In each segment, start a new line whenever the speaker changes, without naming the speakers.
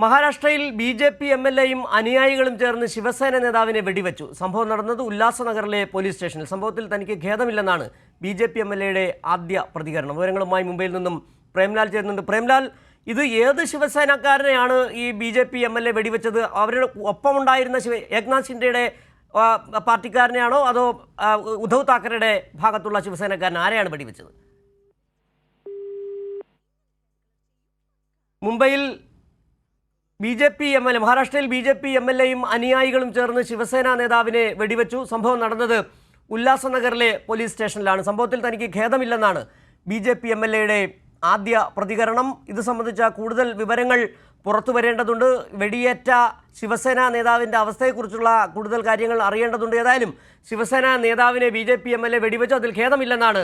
മഹാരാഷ്ട്രയിൽ ബി.ജെ.പി. എം.എൽ.എയും അനുയായികളും ചേർന്ന് ശിവസേന നേതാവിനെ വെടിവെച്ചു. സംഭവം നടന്നത് ഉല്ലാസനഗറിലെ പോലീസ് സ്റ്റേഷനിൽ. സംഭവത്തിൽ തനിക്ക് ഖേദമില്ലെന്നാണ് ബി.ജെ.പി. എം.എൽ.എയുടെ ആദ്യ പ്രതികരണം. വിവരങ്ങളുമായി മുംബൈയിൽ നിന്നും പ്രേംലാൽ ചേരുന്നുണ്ട്. പ്രേംലാൽ, ഇത് ഏത് ശിവസേനക്കാരനെയാണ് ഈ ബി.ജെ.പി. എം.എൽ.എ വെടിവെച്ചത്? അവരുടെ ഒപ്പമുണ്ടായിരുന്ന ഏക്നാഥ് ഷിൻഡെയുടെ പാർട്ടിക്കാരനെയാണോ അതോ ഉദ്ധവ് താക്കറെയുടെ ഭാഗത്തുള്ള ശിവസേനക്കാരൻ ആരെയാണ് വെടിവെച്ചത്? മുംബൈയിൽ മഹാരാഷ്ട്രയിൽ ബി.ജെ.പി. എം.എൽ.എയും അനുയായികളും ചേർന്ന് ശിവസേന നേതാവിനെ വെടിവെച്ചു. സംഭവം നടന്നത് ഉല്ലാസനഗറിലെ പോലീസ് സ്റ്റേഷനിലാണ്. സംഭവത്തിൽ തനിക്ക് ഖേദമില്ലെന്നാണ് ബി.ജെ.പി. എം.എൽ.എയുടെ ആദ്യ പ്രതികരണം. ഇത് സംബന്ധിച്ച കൂടുതൽ വിവരങ്ങൾ പുറത്തു വരേണ്ടതുണ്ട്. വെടിയേറ്റ ശിവസേന നേതാവിൻ്റെ അവസ്ഥയെക്കുറിച്ചുള്ള കൂടുതൽ കാര്യങ്ങൾ അറിയേണ്ടതുണ്ട്. ഏതായാലും ശിവസേന നേതാവിനെ ബി.ജെ.പി. എം.എൽ.എ വെടിവെച്ചു. അതിൽ ഖേദമില്ലെന്നാണ്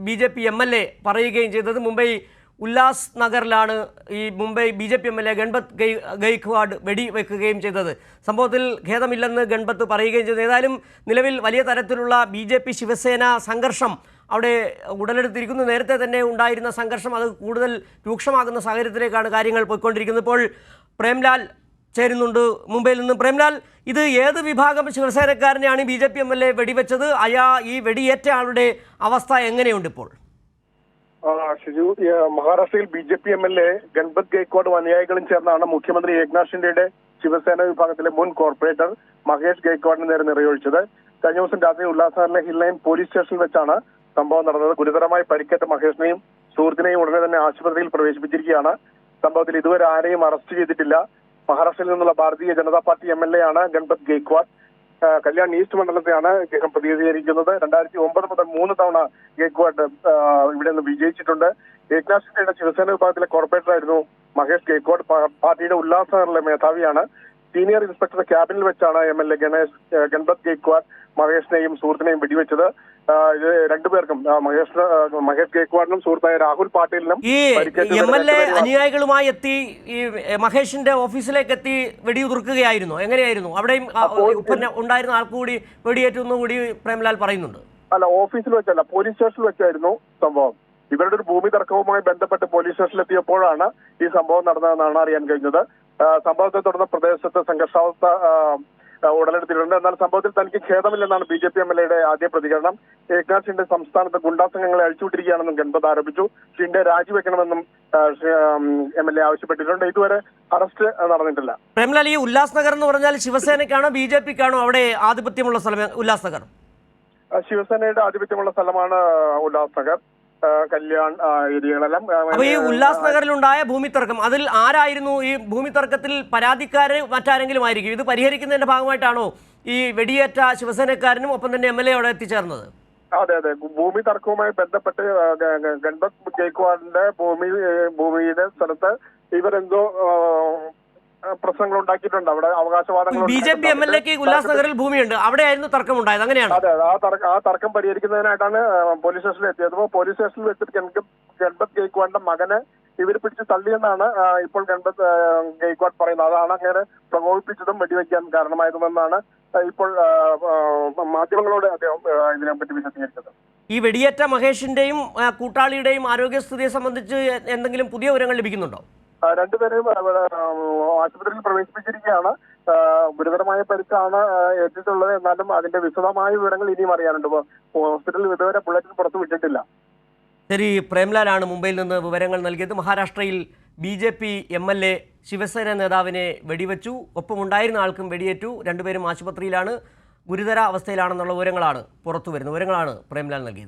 ബി.ജെ.പി. എം.എൽ.എ പറയുകയും ചെയ്തത്. മുംബൈ ഉല്ലാസ് നഗറിലാണ് ഈ മുംബൈ ബി.ജെ.പി. എം.എൽ.എ ഗൺപത് ഗെയ്ക്വാഡ് വെടിവെക്കുകയും ചെയ്തത്. സംഭവത്തിൽ ഖേദമില്ലെന്ന് ഗൺപത്ത് പറയുകയും ചെയ്തു. ഏതായാലും നിലവിൽ വലിയ തരത്തിലുള്ള ബി.ജെ.പി. ശിവസേന സംഘർഷം അവിടെ ഉടലെടുത്തിരിക്കുന്നു. നേരത്തെ തന്നെ ഉണ്ടായിരുന്ന സംഘർഷം അത് കൂടുതൽ രൂക്ഷമാകുന്ന സാഹചര്യത്തിലേക്കാണ് കാര്യങ്ങൾ പോയിക്കൊണ്ടിരിക്കുന്നത്. ഇപ്പോൾ പ്രേംലാൽ ചേരുന്നുണ്ട് മുംബൈയിൽ നിന്നും. പ്രേംലാൽ, ഇത് ഏത് വിഭാഗം ശിവസേനക്കാരനെയാണ് ബി.ജെ.പി. എം.എൽ.എ വെടിവെച്ചത്? ഈ വെടിയേറ്റ ആളുടെ അവസ്ഥ എങ്ങനെയുണ്ട് ഇപ്പോൾ?
ഷിജു, മഹാരാഷ്ട്രയിൽ ബി.ജെ.പി. എം.എൽ.എ ഗൺപത് ഗെയ്ക്വാഡും അനുയായികളും ചേർന്നാണ് മുഖ്യമന്ത്രി ഏക്നാഥ് ഷിൻഡെയുടെ ശിവസേന വിഭാഗത്തിലെ മുൻ കോർപ്പറേറ്റർ മഹേഷ് ഗെയ്ക്വാഡിന് നേരെ നിറയൊഴിച്ചത്. കഴിഞ്ഞ ദിവസം രാത്രി ഉല്ലാസനഗറിലെ ഹിൽ ലൈൻ പോലീസ് സ്റ്റേഷനിൽ വെച്ചാണ് സംഭവം നടന്നത്. ഗുരുതരമായി പരിക്കേറ്റ മഹേഷിനെയും സുഹൃത്തിനെയും ഉടനെ തന്നെ ആശുപത്രിയിൽ പ്രവേശിപ്പിച്ചിരിക്കുകയാണ്. സംഭവത്തിൽ ഇതുവരെ ആരെയും അറസ്റ്റ് ചെയ്തിട്ടില്ല. മഹാരാഷ്ട്രയിൽ നിന്നുള്ള ഭാരതീയ ജനതാ പാർട്ടി എം.എൽ.എ ആണ് ഗൺപത് ഗെയ്ക്വാഡ്. കല്യാൺ ഈസ്റ്റ് മണ്ഡലത്തെയാണ് ഇദ്ദേഹം പ്രതിനിധീകരിക്കുന്നത്. 2009 മുതൽ 3 തവണ ഗെയ്ക്വാഡ് ഇവിടെ നിന്ന് വിജയിച്ചിട്ടുണ്ട്. ഏക്നാഥ് ഷിൻഡെയുടെ ശിവസേന വിഭാഗത്തിലെ കോർപ്പറേറ്ററായിരുന്നു മഹേഷ് ഗെയ്ക്വാഡ്. പാർട്ടിയുടെ ഉല്ലാസനഗറിലെ മേധാവിയാണ്. സീനിയർ ഇൻസ്പെക്ടർ ക്യാബിനിൽ വെച്ചാണ് എം.എൽ.എ ഗൺപത് ഗെയ്ക്വാഡ് മഹേഷിനെയും സുഹൃത്തിനെയും വെടിവെച്ചത്. ഇത് രണ്ടുപേർക്കും മഹേഷ് ഗെയ്ക്വാഡിനും സുഹൃത്തായ രാഹുൽ പാട്ടീലിനും
ഈ എം.എൽ.എ അനുയായികളുമായി എത്തി ഈ മഹേഷിന്റെ ഓഫീസിലേക്ക് എത്തി വെടിയുതിർക്കുകയായിരുന്നു. എങ്ങനെയായിരുന്നു? അവിടെയും ഉണ്ടായിരുന്ന ആൾക്കൂടി വെടിയേറ്റുന്നു കൂടി പ്രേംലാൽ പറയുന്നുണ്ട്.
അല്ല, ഓഫീസിൽ വെച്ചല്ല, പോലീസ് സ്റ്റേഷനിൽ വെച്ചായിരുന്നു സംഭവം. ഇവരുടെ ഒരു ഭൂമി തർക്കവുമായി ബന്ധപ്പെട്ട് പോലീസ് സ്റ്റേഷനിലെത്തിയപ്പോഴാണ് ഈ സംഭവം നടന്നതെന്നാണ് അറിയാൻ കഴിഞ്ഞത്. സംഭവത്തെ തുടർന്ന് പ്രദേശത്ത് സംഘർഷാവസ്ഥ ഉടലെടുത്തിട്ടുണ്ട്. എന്നാൽ സംഭവത്തിൽ തനിക്ക് ഖേദമില്ലെന്നാണ് ബി.ജെ.പി. എം.എൽ.എയുടെ ആദ്യ പ്രതികരണം. ഏക്നാഥ് ഷിൻഡെ സംസ്ഥാനത്ത് ഗുണ്ടാസംഘങ്ങളെ അഴിച്ചുവിട്ടിരിക്കുകയാണെന്നും ഗൺപത് ആരോപിച്ചു. ഷിൻഡെ രാജിവെക്കണമെന്നും എം.എൽ.എ ആവശ്യപ്പെട്ടിട്ടുണ്ട്. ഇതുവരെ അറസ്റ്റ് നടന്നിട്ടില്ല.
പ്രേംലാൽ, ഈ ഉല്ലാസ് നഗർ എന്ന് പറഞ്ഞാൽ ശിവസേനയ്ക്കാണോ ബി.ജെ.പിക്കാണോ അവിടെ ആധിപത്യമുള്ള സ്ഥലം ഉല്ലാസ് നഗർ?
ശിവസേനയുടെ ആധിപത്യമുള്ള സ്ഥലമാണ് ഉല്ലാസ് നഗർ, കല്യാൺ ഏരിയകളെല്ലാം.
അപ്പൊ ഈ ഉല്ലാസ് നഗറിലുണ്ടായ ഭൂമി തർക്കം, അതിൽ ആരായിരുന്നു ഈ ഭൂമി തർക്കത്തിൽ പരാതിക്കാര്? മറ്റാരെങ്കിലും ആയിരിക്കും? ഇത് പരിഹരിക്കുന്നതിന്റെ ഭാഗമായിട്ടാണോ ഈ വെടിയേറ്റ ശിവസേനക്കാരനും ഒപ്പം തന്നെ എം.എൽ.എ അവിടെ എത്തിച്ചേർന്നത്?
അതെ, ഭൂമി തർക്കവുമായി ബന്ധപ്പെട്ട് ഗൺപത് ഗെയ്ക്വാഡിന്റെ ഭൂമിയുടെ സ്ഥലത്ത് ഇവരെന്തോ പ്രശ്നങ്ങൾ ഉണ്ടാക്കിയിട്ടുണ്ട്. അവിടെ അവകാശവാദങ്ങൾ.
ബി.ജെ.പി. എം.എൽ.എക്ക് ഉല്ലാസ് നഗറിൽ ഭൂമിയുണ്ട്, അവിടെയായിരുന്നു തർക്കം ഉണ്ടായത്. അങ്ങനെയാണ്?
അതെ, ആ തർക്കം പരിഹരിക്കുന്നതിനായിട്ടാണ് പോലീസ് സ്റ്റേഷനിൽ എത്തിയത്. പോലീസ് സ്റ്റേഷനിൽ വെച്ചിട്ട് ഗൺപത് ഗെയ്ക്വാഡിന്റെ മകനെ ഇവർ പിടിച്ച് തള്ളിയെന്നാണ് ഇപ്പോൾ ഗൺപത് ഗെയ്ക്വാഡ് പറയുന്നത്. അതാണ് അങ്ങനെ പ്രകോപിപ്പിച്ചതും വെടിവെക്കാൻ കാരണമായതുമെന്നാണ് ഇപ്പോൾ മാധ്യമങ്ങളോട് അദ്ദേഹം ഇതിനെപ്പറ്റി വിശദീകരിച്ചത്.
ഈ വെടിയേറ്റ മഹേഷിന്റെയും കൂട്ടാളിയുടെയും ആരോഗ്യസ്ഥിതിയെ സംബന്ധിച്ച് എന്തെങ്കിലും പുതിയ വിവരങ്ങൾ ലഭിക്കുന്നുണ്ടോ?
രണ്ടുപേരെയും ആശുപത്രിയിൽ പ്രവേശിപ്പിച്ചിരിക്കുകയാണ്. ഗുരുതരമായ പരിക്കാണ് ഏറ്റിട്ടുള്ളത്. എന്നാലും അതിന്റെ വിശദമായ വിവരങ്ങൾ ഇനിയും അറിയാനുണ്ട്. ഹോസ്പിറ്റലിൽ ഇതുവരെ ബുള്ളറ്റിൻ പുറത്തു വിട്ടിട്ടില്ല.
ശരി, പ്രേംലാലാണ് മുംബൈയിൽ നിന്ന് വിവരങ്ങൾ നൽകിയത്. മഹാരാഷ്ട്രയിൽ ബി.ജെ.പി. എം.എൽ.എ ശിവസേന നേതാവിനെ വെടിവെച്ചു. ഒപ്പമുണ്ടായിരുന്ന ആൾക്കും വെടിയേറ്റു. രണ്ടുപേരും ആശുപത്രിയിലാണ്, ഗുരുതര അവസ്ഥയിലാണെന്നുള്ള വിവരങ്ങളാണ് പുറത്തു വരുന്നത്. വിവരങ്ങളാണ് പ്രേംലാൽ നൽകിയത്.